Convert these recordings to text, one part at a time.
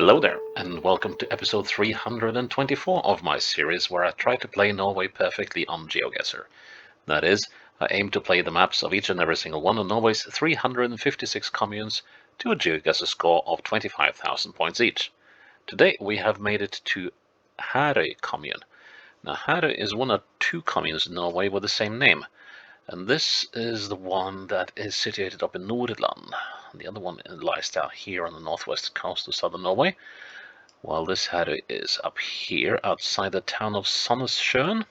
Hello there, and welcome to episode 324 of my series where I try to play Norway perfectly on Geoguessr. That is, I aim to play the maps of each and every single one of Norway's 356 communes to a Geoguessr score of 25,000 points each. Today we have made it to Herøy commune. Now Herøy is one of two communes in Norway with the same name, and this is the one that is situated up in Nordland. The other one lies down here on the northwest coast of southern Norway, while this Herøy is up here outside the town of Sandnessjøen,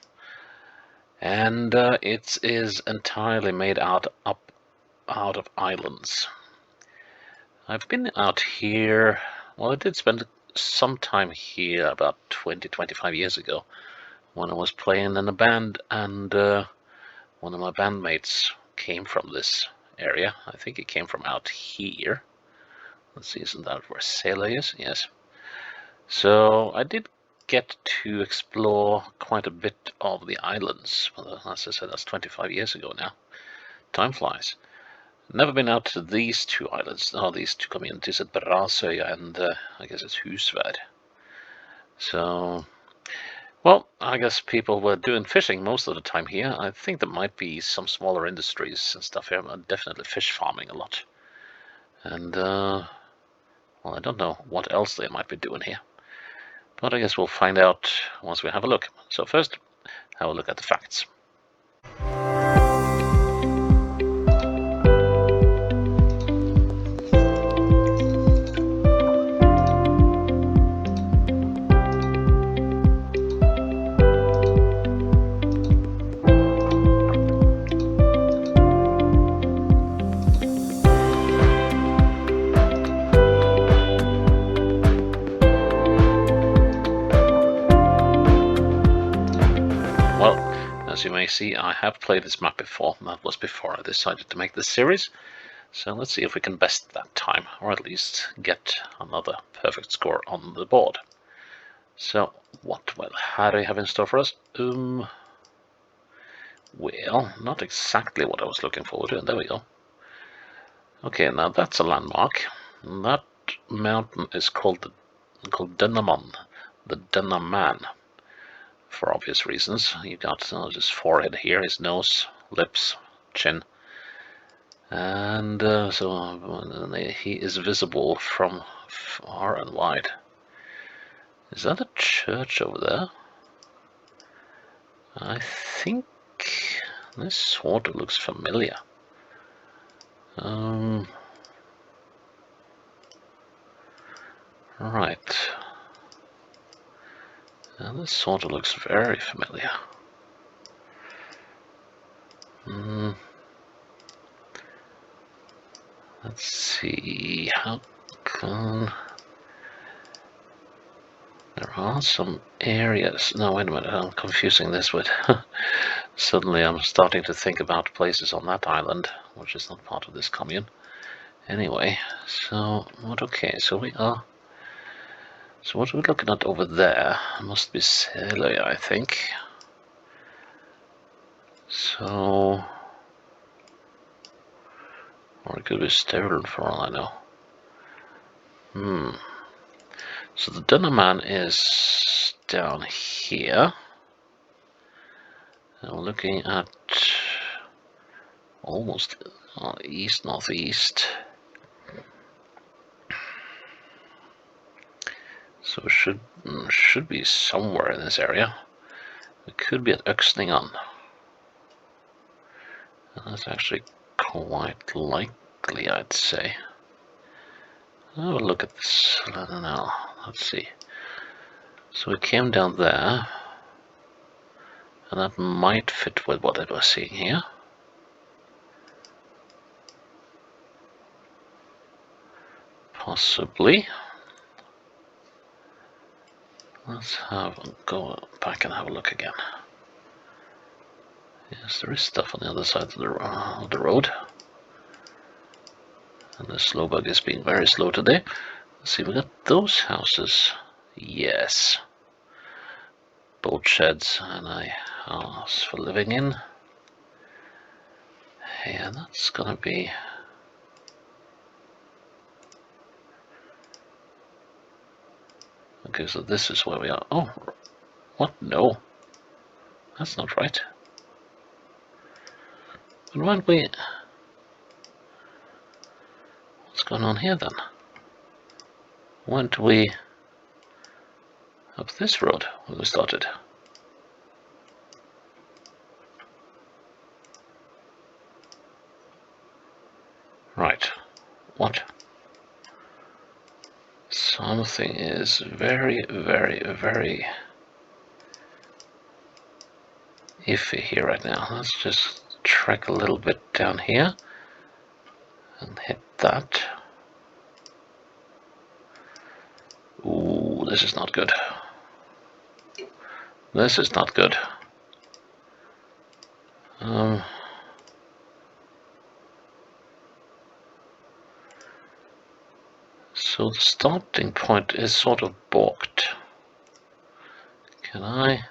and it is entirely made out of islands. I've been out here, well, I did spend some time here about 20-25 years ago when I was playing in a band, and one of my bandmates came from this area. I think he came from out here. Let's see, isn't that where Sela is? Yes. So I did get to explore quite a bit of the islands. Well, as I said, that's 25 years ago now. Time flies. Never been out to these two islands, these two communities at Brasøya and I guess it's Husvær. So, well, I guess people were doing fishing most of the time here. I think there might be some smaller industries and stuff here, but definitely fish farming a lot. And, well, I don't know what else they might be doing here. But I guess we'll find out once we have a look. So first, have a look at the facts. As you may see, I have played this map before, and that was before I decided to make this series. So let's see if we can best that time, or at least get another perfect score on the board. So, what will Herøy have in store for us? Well, not exactly what I was looking forward to, and there we go. Okay, now that's a landmark. That mountain is called Dennaman, the Dennaman. For obvious reasons. You got his forehead here, his nose, lips, chin, and so he is visible from far and wide. Is that a church over there? I think this sort of looks familiar. Right. Now this sort of looks very familiar. Let's see, how come there are some areas. No, wait a minute, I'm confusing this with suddenly I'm starting to think about places on that island, which is not part of this commune. Anyway, so what? Okay, so we are. So what we're looking at over there must be Herøy, I think. So, or it could be Stølen for all I know. So the Dennaman is down here. And we're looking at almost east, northeast. So it should be somewhere in this area. It could be at Øksningen. That's actually quite likely, I'd say. Have a look at this. I don't know. Let's see. So we came down there, and that might fit with what I was seeing here. Possibly. Let's go back and have a look again. Yes, there is stuff on the other side of the road. And the slow bug is being very slow today. Let's see, we got those houses. Yes. Boat sheds and a house for living in. Yeah, that's gonna be... 'Cause Okay, so this is where we are. Oh, what? No, that's not right. But why don't we... What's going on here then? Why don't we up this road when we started? Right. What? Something is very, very, very iffy here right now. Let's just track a little bit down here and hit that. Ooh, this is not good. This is not good. So the starting point is sort of balked. Can I?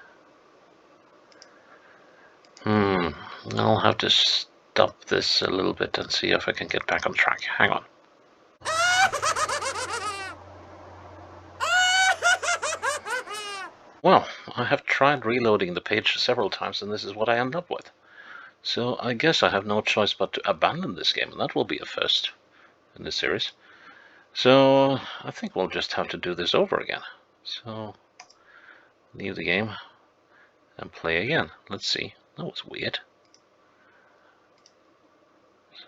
I'll have to stop this a little bit and see if I can get back on track. Hang on. Well, I have tried reloading the page several times and this is what I end up with. So I guess I have no choice but to abandon this game, and that will be a first in this series. So I think we'll just have to do this over again. So leave the game and play again. Let's see. That was weird.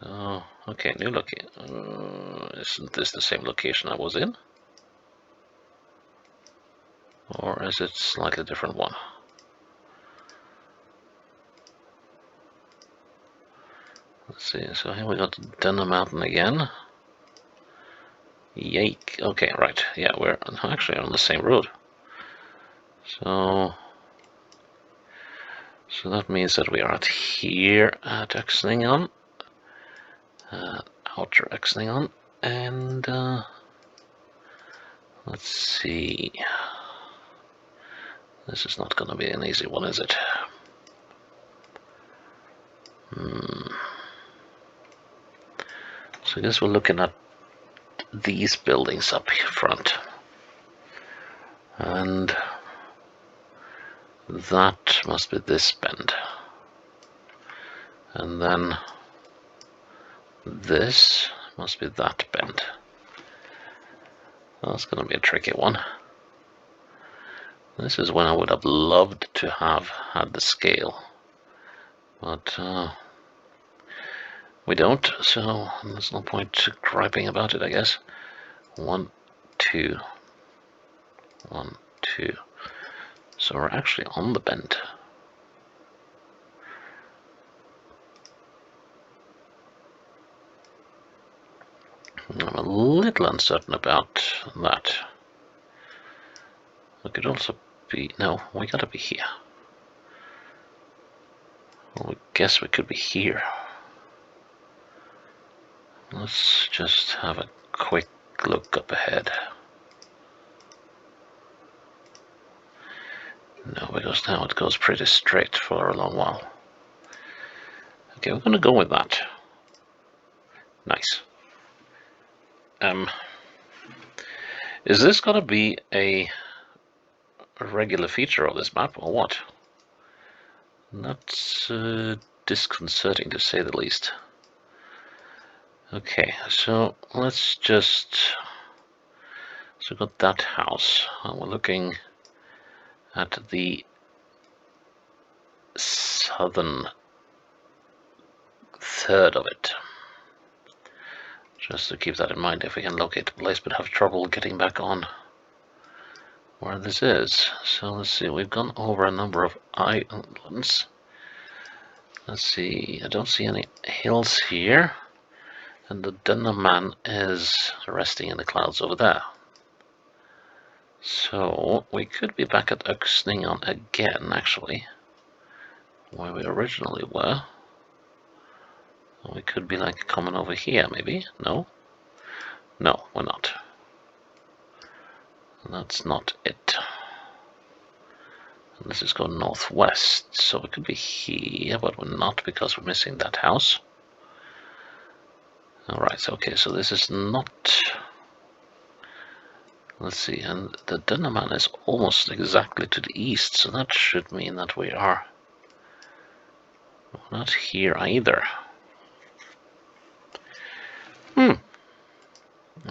So, okay, new location. Isn't this the same location I was in? Or is it a slightly different one? Let's see, so here we got Denner Mountain again. Yike. Okay, right. Yeah, we're actually on the same road. So that means that we are at here at Oxningon. Outer Oxningon. And let's see. This is not going to be an easy one, is it? So I guess we're looking at these buildings up front. And that must be this bend. And then this must be that bend. That's going to be a tricky one. This is when I would have loved to have had the scale. But we don't, so there's no point griping about it, I guess. 1, 2. 1, 2. So we're actually on the bend. I'm a little uncertain about that. We could also be... No, we gotta be here. Well, I guess we could be here. Let's just have a quick look up ahead. No, because now it goes pretty straight for a long while. Okay, we're gonna go with that. Nice. Is this gonna be a regular feature of this map or what? That's disconcerting to say the least. Okay, so let's just... So we've got that house. We're looking at the southern third of it. Just to keep that in mind if we can locate the place but have trouble getting back on where this is. So let's see, we've gone over a number of islands. Let's see, I don't see any hills here. And the Denner Man is resting in the clouds over there. So we could be back at Oxningon again, actually, where we originally were. We could be like coming over here, maybe? No? No, we're not. That's not it. And this is going northwest, so we could be here, but we're not because we're missing that house. Alright, okay, so this is not Let's see, and the Dunman is almost exactly to the east, so that should mean that we are not here either.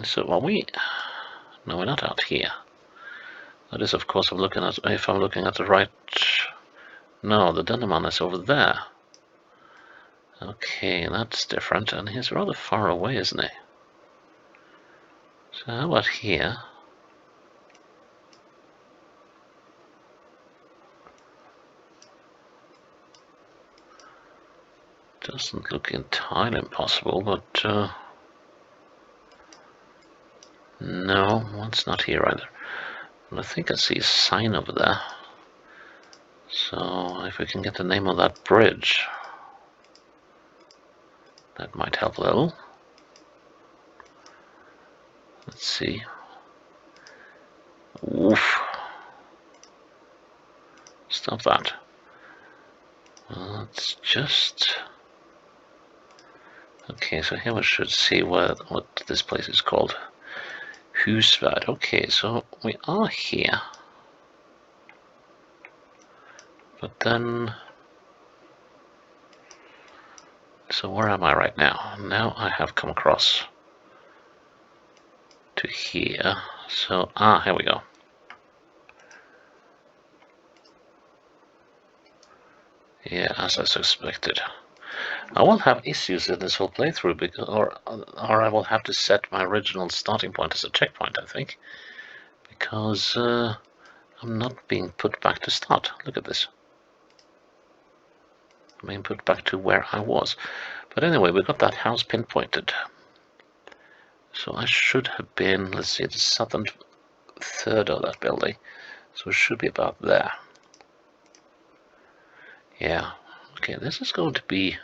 So are we? No, we're not out here. That is, of course, if I'm looking at the right. No, the Dunman is over there. Okay, that's different, and he's rather far away, isn't he? So how about here? Doesn't look entirely impossible, but no, it's not here either. And I think I see a sign over there. So if we can get the name of that bridge, that might help a little. Let's see. Oof. Stop that. Let's just... Okay, so here we should see what this place is called. Husvärd. Okay, so we are here. But then... So where am I right now? Now I have come across to here. So, here we go. Yeah, as I suspected. I will have issues in this whole playthrough, because, or I will have to set my original starting point as a checkpoint, I think. Because I'm not being put back to start. Look at this. I'm being put back to where I was. But anyway, we got that house pinpointed. So I should have been, let's see, the southern third of that building. So it should be about there. Yeah. Okay, this is going to be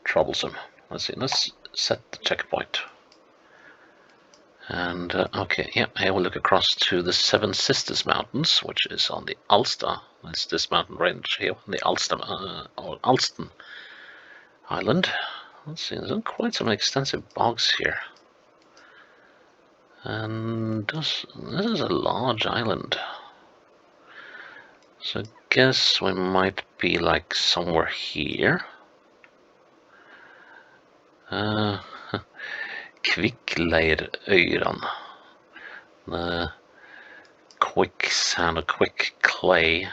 troublesome. Let's see, let's set the checkpoint. And, okay, yeah, here we look across to the Seven Sisters Mountains, which is on the Ulster. It's this mountain range here, on the Ulster, or Ulston Island. Let's see, there's quite some extensive bogs here. And this is a large island. So I guess we might be like somewhere here. Kvikkleirøyran. The quicksand, a quick clay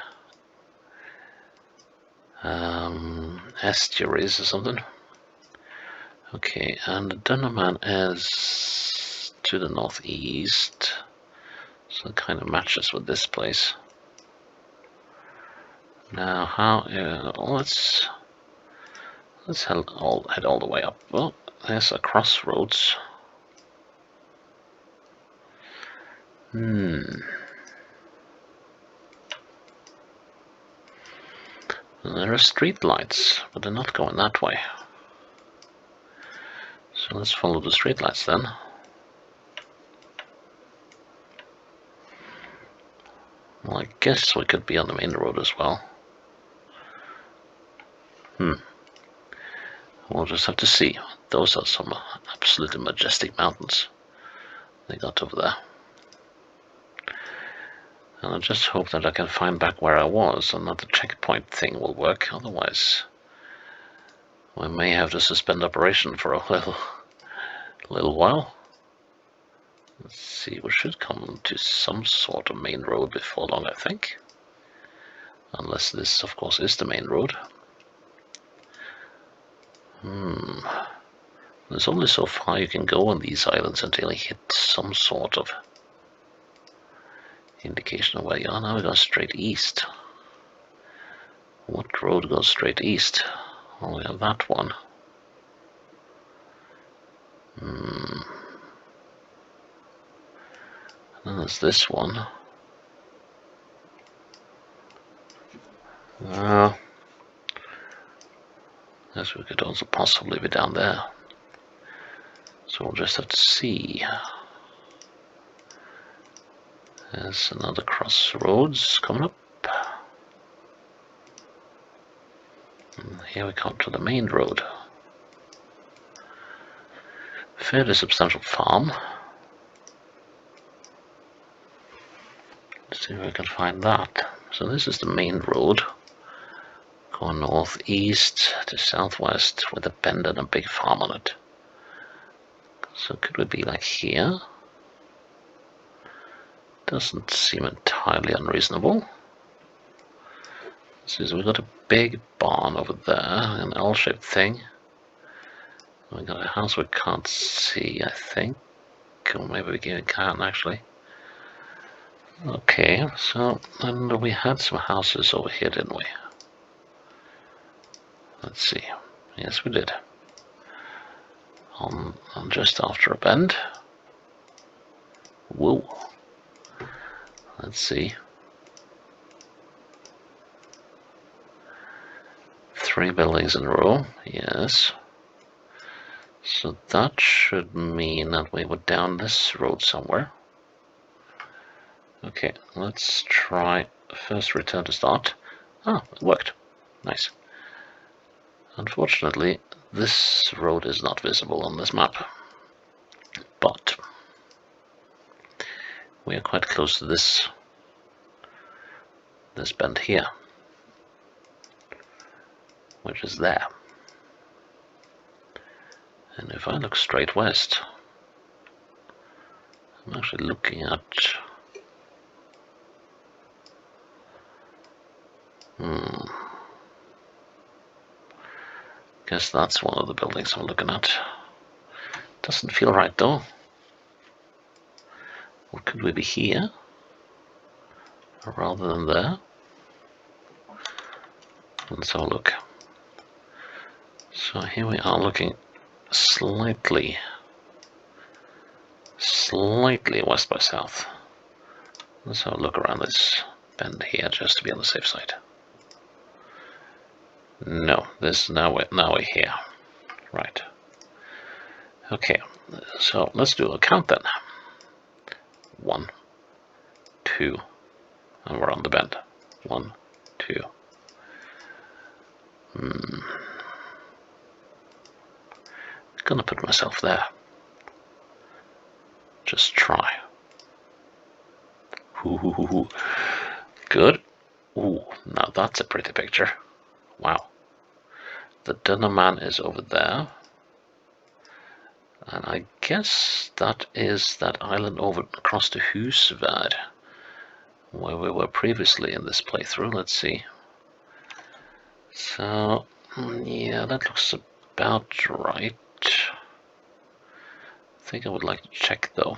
estuaries or something. Okay, and the Dunman is to the northeast, so it kind of matches with this place. Now, how? Let's head all the way up. Well, there's a crossroads. There are street lights, but they're not going that way. So let's follow the street lights then. Well, I guess we could be on the main road as well. We'll just have to see. Those are some absolutely majestic mountains they got over there. And I just hope that I can find back where I was and that the checkpoint thing will work. Otherwise, we may have to suspend operation for a little while. Let's see, we should come to some sort of main road before long, I think. Unless this, of course, is the main road. There's only so far you can go on these islands until you hit some sort of indication of where you are. Now we go straight east. What road goes straight east? Well, we have that one. And then there's this one. Yes, we could also possibly be down there. So we'll just have to see. There's another crossroads coming up. And here we come to the main road. Fairly substantial farm. See if we can find that. So this is the main road, going northeast to southwest with a bend and a big farm on it. So could we be like here? Doesn't seem entirely unreasonable. So we've got a big barn over there, an L-shaped thing. We've got a house we can't see, I think. Or maybe we can actually. Okay, so and we had some houses over here, didn't we? Let's see. Yes, we did. On just after a bend. Whoa. Let's see. 3 buildings in a row. Yes. So that should mean that we were down this road somewhere. Okay, let's try first return to start. Ah, it worked. Nice. Unfortunately, this road is not visible on this map, but we are quite close to this bend here, which is there. And if I look straight west, I'm actually looking at guess that's one of the buildings I'm looking at. Doesn't feel right though. Or could we be here rather than there? Let's have a look. So here we are looking slightly west by south. Let's have a look around this bend here just to be on the safe side. No, this now we're here. Right. Okay, so let's do a count then. 1, 2, and we're on the bend. 1, 2. Gonna put myself there. Just try. Ooh, good. Ooh, now that's a pretty picture. Wow. The Dunner Man is over there. And I guess that is that island over across to Husvad, where we were previously in this playthrough. Let's see. So, yeah, that looks about right. I think I would like to check though.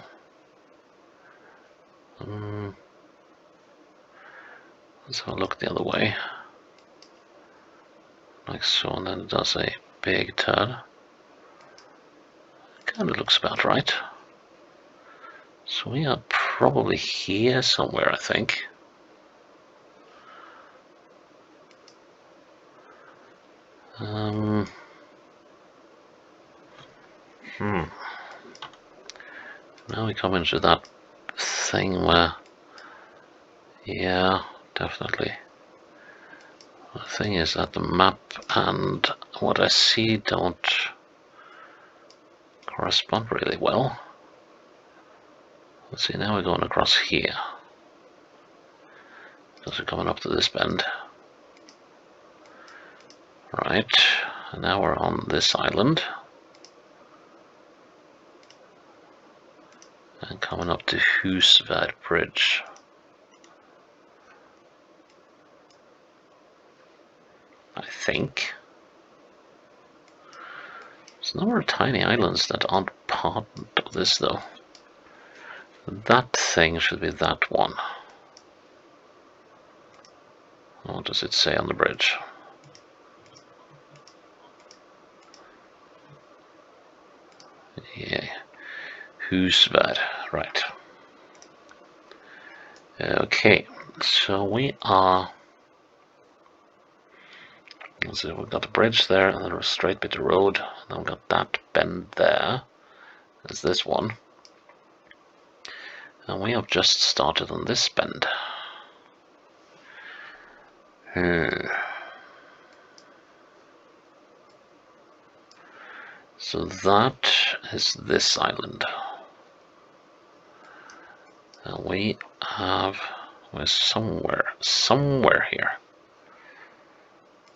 Let's have a look the other way. Like so, and then it does a big turn. Kind of looks about right. So we are probably here somewhere, I think. Now we come into that thing where, yeah, definitely. The thing is that the map and what I see don't correspond really well. Let's see, now we're going across here. Because we're coming up to this bend. Right, and now we're on this island. And coming up to Husvad Bridge. I think. There's a number of tiny islands that aren't part of this though. That thing should be that one. What does it say on the bridge? Yeah, Husvad, right. Okay, so we are. So we've got the bridge there, and then a straight bit of road. Then we've got that bend there. There's this one. And we have just started on this bend. So that is this island. And we have We're somewhere here.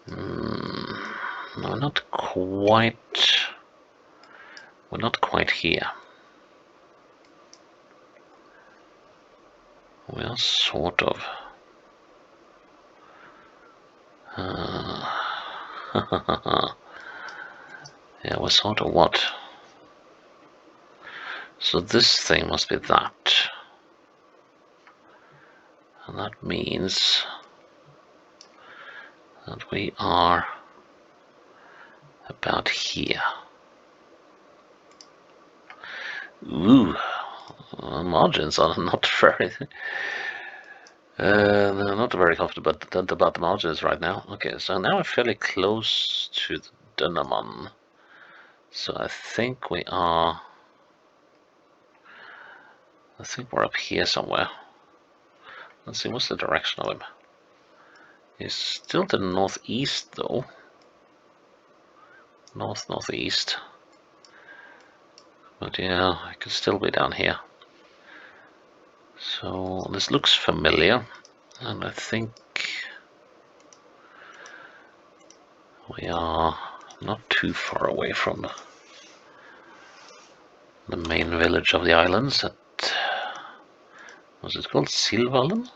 No, not quite. We're not quite here. We are sort of. Yeah, we're sort of what? So this thing must be that. And that means that we are about here. Ooh, margins are not very... they're not very comfortable about the margins right now. Okay, so now we're fairly close to the Dunnaman. So I think we are... I think we're up here somewhere. Let's see, what's the direction of him? He's still to the northeast, though. Northeast. But yeah, I could still be down here. So this looks familiar, and I think we are not too far away from the main village of the islands at, what's it called, Silvallen?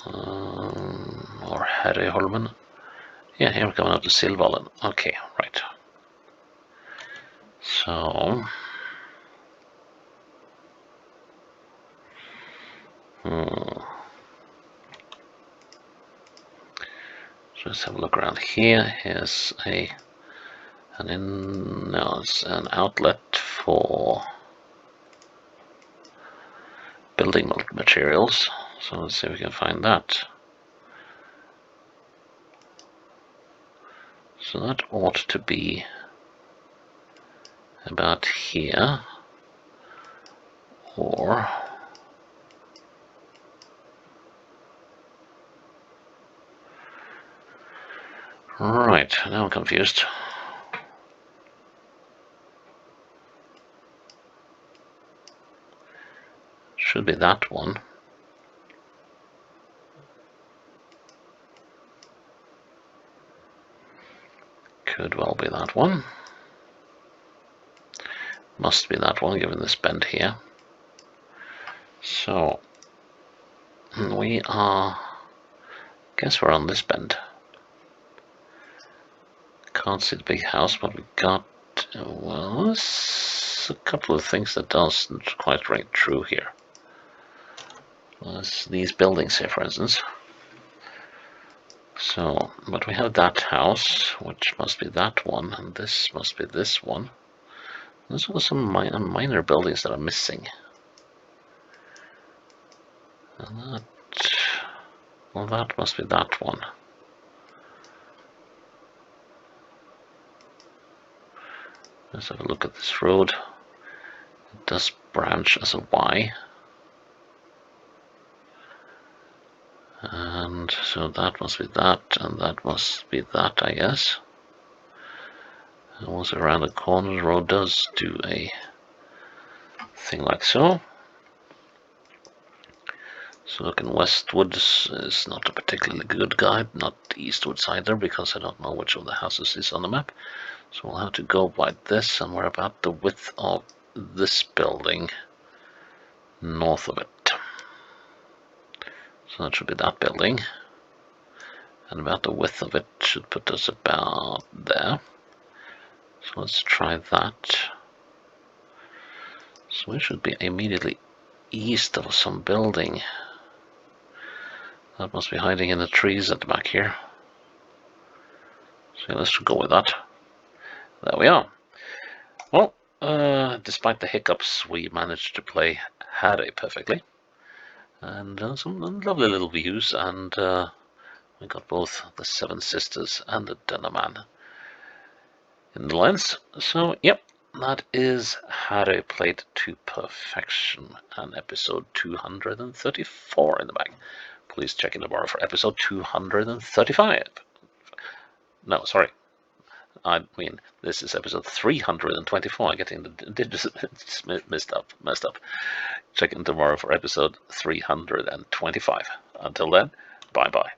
Or Herøyholmen? Yeah, here we're coming up to Silvallen. Okay, right. So... So let's have a look around here. Here's it's an outlet for building materials. So let's see if we can find that. So that ought to be about here, or right, now I'm confused. Should be that one. Could well be that one. Must be that one, given this bend here. So, we are... guess we're on this bend. Can't see the big house, but we got... well, there's a couple of things that doesn't quite ring true here. There's these buildings here, for instance. So, but we have that house, which must be that one, and this must be this one. There's also some minor buildings that are missing. And that... well, that must be that one. Let's have a look at this road. It does branch as a Y. And so that must be that, and that must be that, I guess. And once around the corner, the road does do a thing like so. So looking westwards is not a particularly good guide, not eastwards either, because I don't know which of the houses is on the map. So we'll have to go by this, and we're about the width of this building north of it. So that should be that building. And about the width of it should put us about there. So let's try that. So we should be immediately east of some building. That must be hiding in the trees at the back here. So let's go with that. There we are. Well, despite the hiccups, we managed to play Herøy perfectly. And some lovely little views, and we got both the Seven Sisters and the Dunnaman in the lens. So, yep, that is Herøy played to perfection, and episode 234 in the bag. Please check in the bar for episode 235. No, sorry. I mean, this is episode 324. I'm getting the digits messed up. Check in tomorrow for episode 325. Until then, bye-bye.